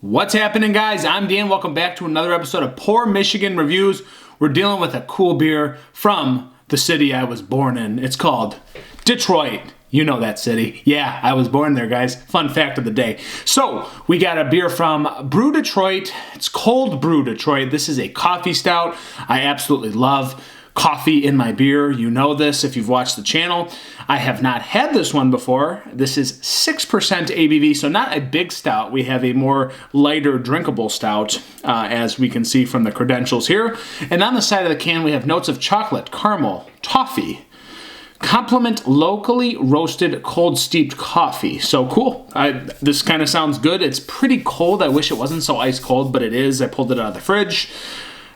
What's happening, guys? I'm Dan. Welcome back to another episode of Poor Michigan Reviews. We're dealing with a cool beer from the city I was born in. It's called Detroit. You know that city. Yeah, I was born there, guys. Fun fact of the day. So, we got a beer from Brew Detroit. It's Cold Brew Detroit. This is a coffee stout. I absolutely love coffee in my beer. You know this if you've watched the channel. I have not had this one before. This is 6% ABV, so not a big stout. We have a more lighter drinkable stout, as we can see from the credentials here. And on the side of the can, we have notes of chocolate, caramel, toffee. Complement locally roasted cold steeped coffee. So cool. This kind of sounds good. It's pretty cold. I wish it wasn't so ice cold, but it is. I pulled it out of the fridge.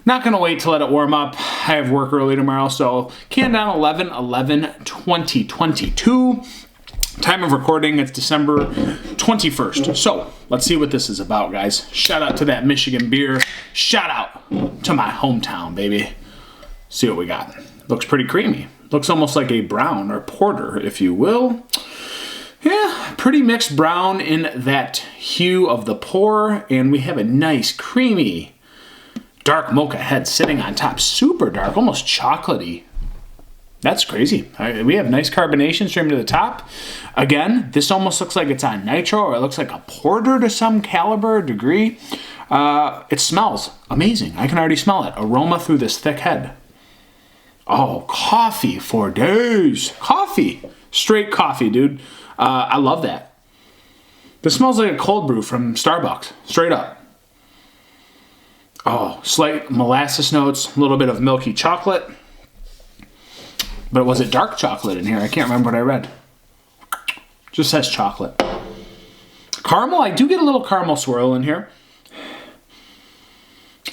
Not going to wait to let it warm up. I have work early tomorrow, so can down 11/11/2022. Time of recording, it's December 21st. So let's see what this is about, guys. Shout out to that Michigan beer. Shout out to my hometown, baby. See what we got. Looks pretty creamy. Looks almost like a brown or porter, if you will. Yeah, pretty mixed brown in that hue of the pour, and we have a nice creamy dark mocha head sitting on top. Super dark, almost chocolatey. That's crazy. We have nice carbonation streaming to the top. Again, this almost looks like it's on nitro, or it looks like a porter to some caliber degree. It smells amazing. I can already smell it. Aroma through this thick head. Oh, coffee for days. Coffee. Straight coffee, dude. I love that. This smells like a cold brew from Starbucks. Straight up. Oh, slight molasses notes, a little bit of milky chocolate. But was it dark chocolate in here? I can't remember what I read. Just says chocolate. Caramel, I do get a little caramel swirl in here.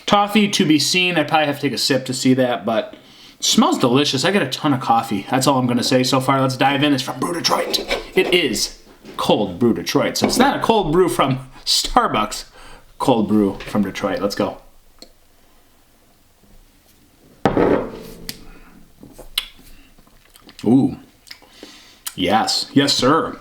Toffee to be seen. I probably have to take a sip to see that, but it smells delicious. I get a ton of coffee. That's all I'm going to say so far. Let's dive in. It's from Brew Detroit. It is Cold Brew Detroit. So it's not a cold brew from Starbucks. Cold brew from Detroit. Let's go. Ooh, yes, yes, sir.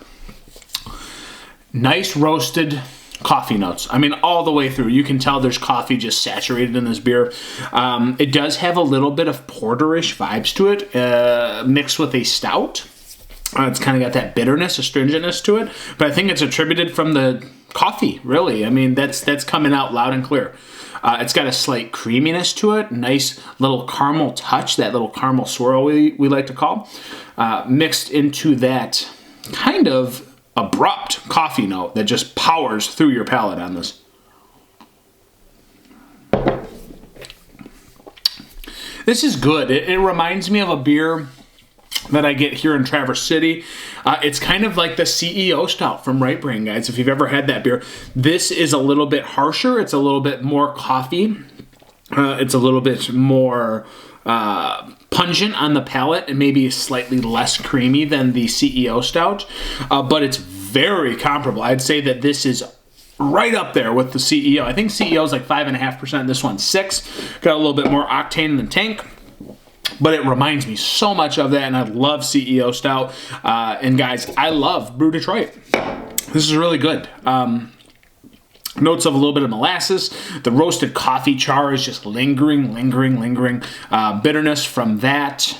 Nice roasted coffee notes. I mean, all the way through. You can tell there's coffee just saturated in this beer. It does have a little bit of porterish vibes to it, mixed with a stout. It's kind of got that bitterness, astringentness to it, but I think it's attributed from the coffee, really. I mean, that's coming out loud and clear. It's got a slight creaminess to it, nice little caramel touch, that little caramel swirl we like to call, mixed into that kind of abrupt coffee note that just powers through your palate on this. This is good. It reminds me of a beer that I get here in Traverse City. It's kind of like the CEO Stout from Right Brain, guys. If you've ever had that beer, this is a little bit harsher. It's a little bit more coffee. It's a little bit more pungent on the palate and maybe slightly less creamy than the CEO Stout, but it's very comparable. I'd say that this is right up there with the CEO. I think CEO is like 5.5%. This one's 6. Got a little bit more octane in the tank. But it reminds me so much of that, and I love CEO Stout. And guys, I love Brew Detroit. This is really good. Notes of a little bit of molasses. The roasted coffee char is just lingering. Bitterness from that.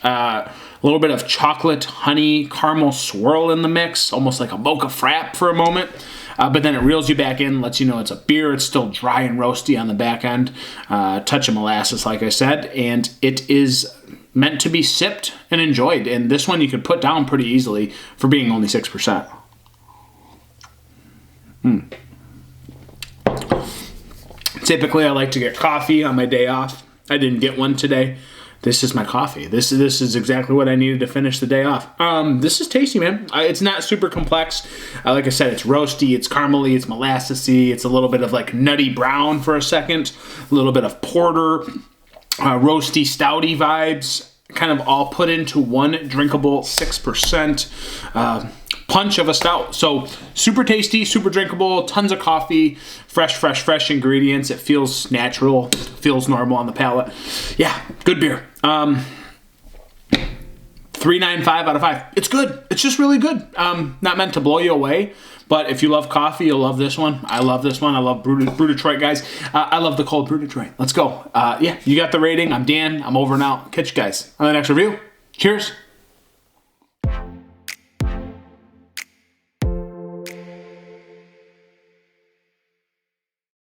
A little bit of chocolate, honey, caramel swirl in the mix, almost like a mocha frap for a moment. But then it reels you back in, lets you know it's a beer. It's still dry and roasty on the back end. Touch of molasses, like I said. And it is meant to be sipped and enjoyed. And this one you could put down pretty easily for being only 6%. Typically, I like to get coffee on my day off. I didn't get one today. This is my coffee. This is exactly what I needed to finish the day off. This is tasty, man. It's not super complex. Like I said, it's roasty, it's caramely, it's molassesy, it's a little bit of like nutty brown for a second, a little bit of porter, roasty, stouty vibes, kind of all put into one drinkable 6% punch of a stout. So super tasty, super drinkable, tons of coffee, fresh ingredients. It feels natural, feels normal on the palate. Yeah, good beer. 3.95 out of 5. It's good. It's just really good. Not meant to blow you away, but if you love coffee, you'll love this one. I love this one. I love Brew Detroit, guys. I love the cold Brew Detroit. Let's go. Yeah, you got the rating. I'm Dan. I'm over and out. Catch you guys on the next review. Cheers.